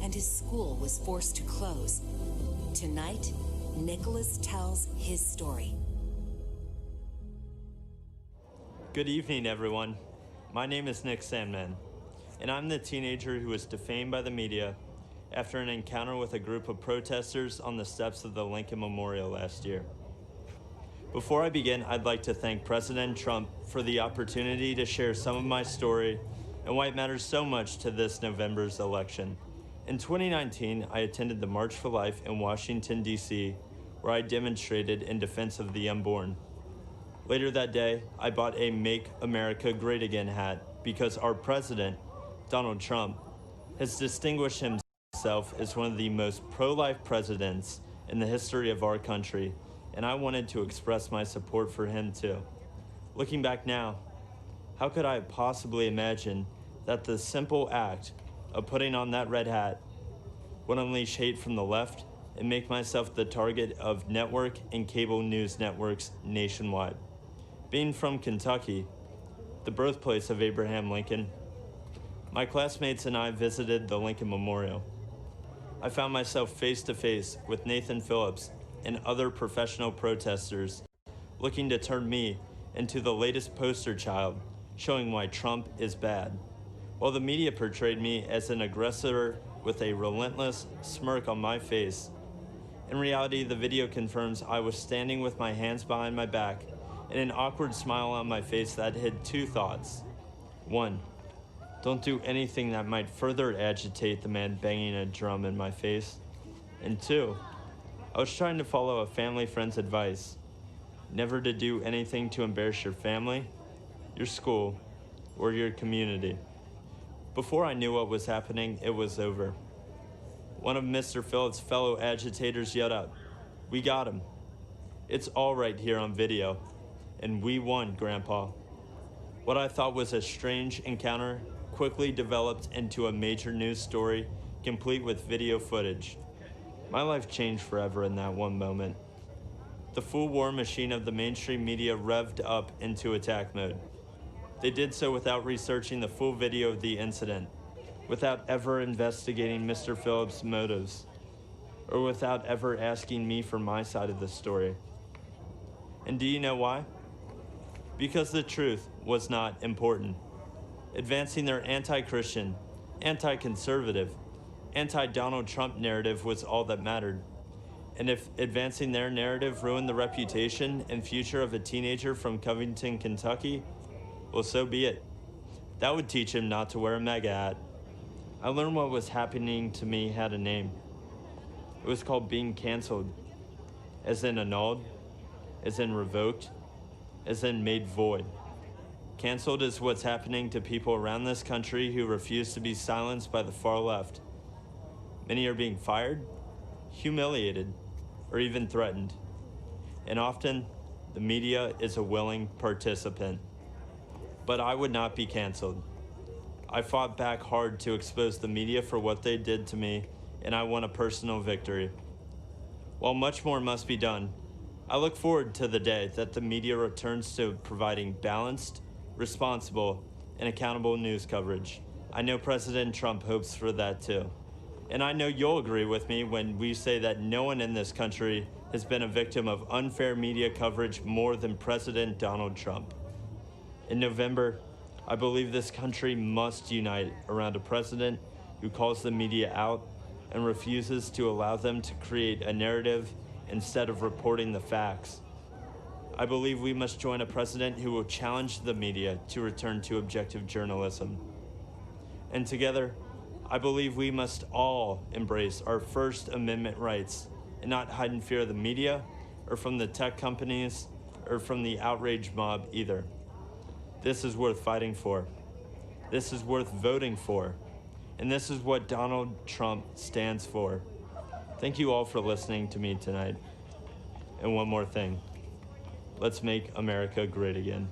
and his school was forced to close. Tonight, Nicholas tells his story. Good evening, everyone. My name is Nick Sandmann, and I'm the teenager who was defamed by the media after an encounter with a group of protesters on the steps of the Lincoln Memorial last year. Before I begin, I'd like to thank President Trump for the opportunity to share some of my story and why it matters so much to this November's election. In 2019, I attended the March for Life in Washington, D.C., where I demonstrated in defense of the unborn. Later that day, I bought a Make America Great Again hat because our president, Donald Trump, has distinguished himself as one of the most pro-life presidents in the history of our country, and I wanted to express my support for him too. Looking back now, how could I have possibly imagined that the simple act of putting on that red hat would unleash hate from the left and make myself the target of network and cable news networks nationwide? Being from Kentucky, the birthplace of Abraham Lincoln, my classmates and I visited the Lincoln Memorial. I found myself face to face with Nathan Phillips and other professional protesters looking to turn me into the latest poster child showing why Trump is bad, while the media portrayed me as an aggressor with a relentless smirk on my face. In reality, the video confirms I was standing with my hands behind my back and an awkward smile on my face that hid two thoughts. One, don't do anything that might further agitate the man banging a drum in my face. And two, I was trying to follow a family friend's advice, never to do anything to embarrass your family, your school, or your community. Before I knew what was happening, it was over. One of Mr. Phillips' fellow agitators yelled out, "We got him. It's all right here on video, and we won, Grandpa." What I thought was a strange encounter quickly developed into a major news story, complete with video footage. My life changed forever in that one moment. The full war machine of the mainstream media revved up into attack mode. They did so without researching the full video of the incident, without ever investigating Mr. Phillips' motives, or without ever asking me for my side of the story. And do you know why? Because the truth was not important. Advancing their anti-Christian, anti-conservative, anti-Donald Trump narrative was all that mattered. And if advancing their narrative ruined the reputation and future of a teenager from Covington, Kentucky, well, so be it. That would teach him not to wear a MAGA hat. I learned what was happening to me had a name. It was called being canceled, as in annulled, as in revoked, as in made void. Canceled is what's happening to people around this country who refuse to be silenced by the far left. Many are being fired, humiliated, or even threatened. And often, the media is a willing participant. But I would not be canceled. I fought back hard to expose the media for what they did to me, and I won a personal victory. While much more must be done, I look forward to the day that the media returns to providing balanced, responsible, and accountable news coverage. I know President Trump hopes for that too. And I know you'll agree with me when we say that no one in this country has been a victim of unfair media coverage more than President Donald Trump. In November, I believe this country must unite around a president who calls the media out and refuses to allow them to create a narrative instead of reporting the facts. I believe we must join a president who will challenge the media to return to objective journalism. And together, I believe we must all embrace our First Amendment rights and not hide in fear of the media or from the tech companies or from the outrage mob either. This is worth fighting for. This is worth voting for. And this is what Donald Trump stands for. Thank you all for listening to me tonight. And one more thing. Let's make America great again.